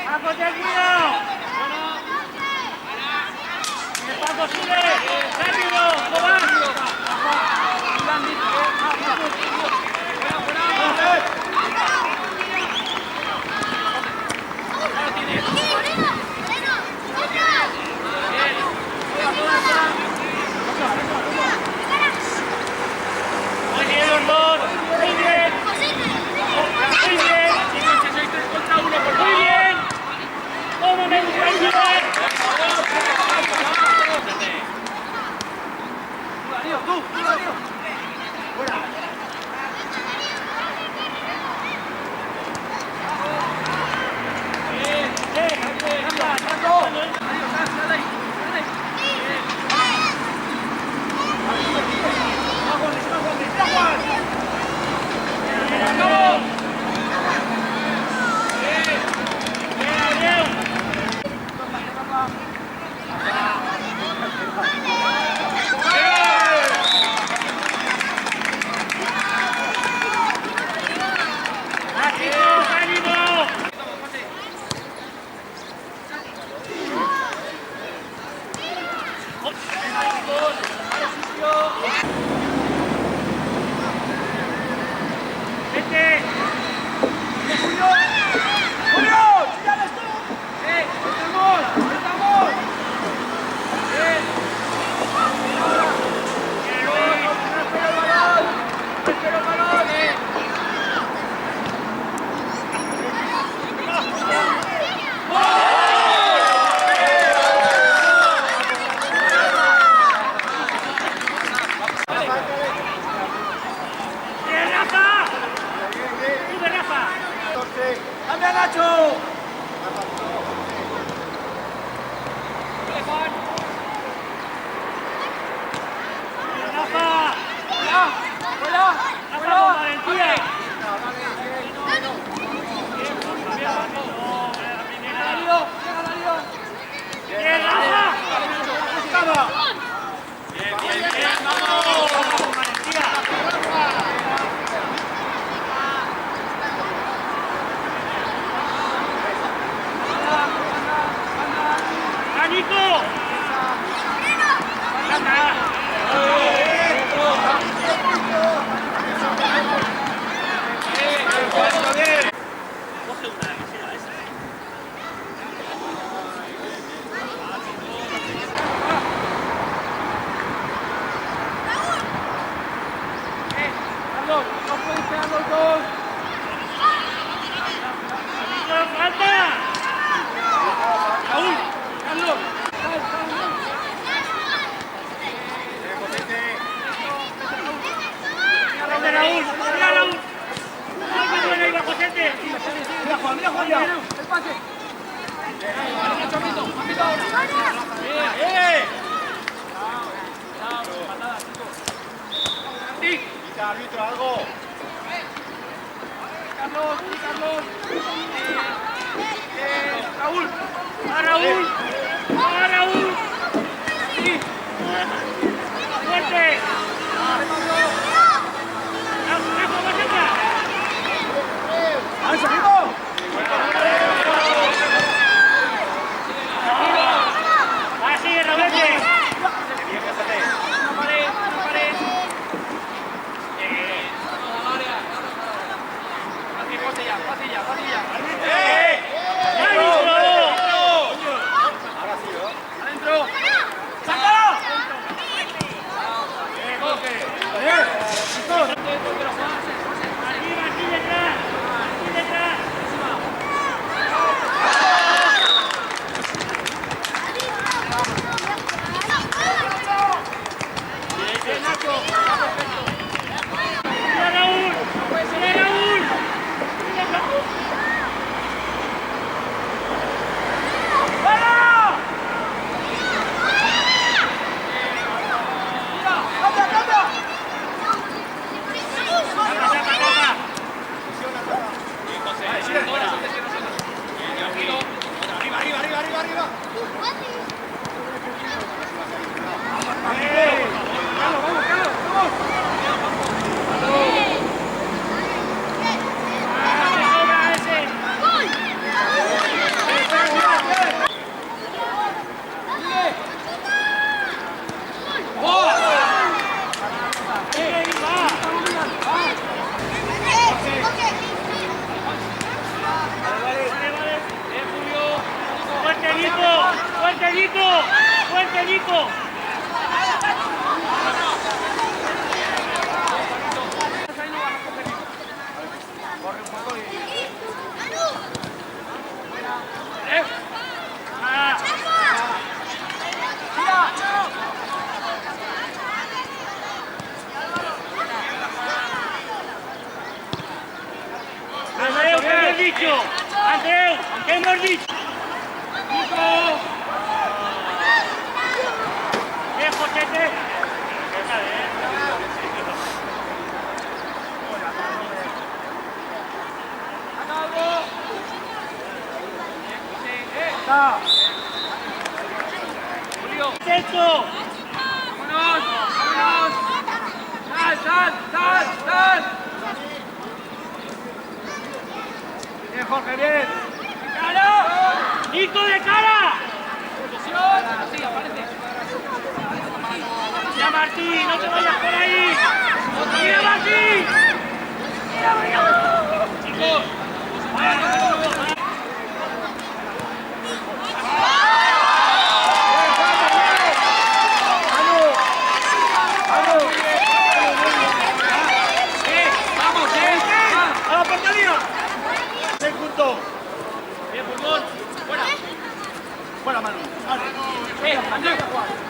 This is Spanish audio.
¡Paco, ten cuidado! ¡Paco, sube! ¡Rápido! ¡Cobán! Muy bien, los dos. Muy bien. Muy bien. Muy bien. ¿Cómo me gusta ayudar? Tú, Darío. Fuera. ¡Cambia, Nacho! ¡Rafa! ¡Fuera! ¡Rafa, con valentía! ¡Bien, Rafa! ¡Bien, bien, bien! ¡Vamos! ¡Con valentía! ¡Nico! Carlos, no puedes pegar los dos. ¡Falta! ¡Raúl! ¡Carlos! ¡Mira, Raúl! ¡Mira, Raúl! ¡Qué buena iba, Josete! ¡Mira, Juan! ¡Mira, Juan! ¡El pase! ¡Chorrito! ¡Papito ahora! ¡Eh! ¡Patada, chicos! ¡Sí! ¡Quita, árbitro, algo! ¡Carlos! ¡Sí, Carlos! ¡Raúl! ¡A Raúl! ¡A Raúl! ¡Sí! ¡Fuerte! ¡Al segundo! ¡Así, Roberto! ¡Una pared! ¡Una pared! ¡Pase ya! ¡Pase ya! ¡Pase ya! Ahora sí, ¿no? ¡Adentro! ¡Sácalo! ¡Aquí detrás! ¡Aquí detrás! ¡Fuerte, Nico! ¡Fuerte, Nico! ¡Fuerte, Nico! Andreu, ¿qué hemos dicho? Andreu, ¿qué hemos dicho? ¡Nico! ¡Bien, Josete! ¡Julio! ¡Eso! ¡Vámonos! ¡Vámonos! ¡Sal, sal, sal, sal! ¡Bien, Jorge, bien! ¡Cara! ¡Nico, de cara! Sí, aparece. ¡Ya, Martín! ¡No te vayas por ahí! ¡Mira, Martín! ¡Chicos! ¡Vamos, ¡A la portería! ¡Se juntó! Bien, fútbol. Fuera. ¡Fuera, Manu! Andrés.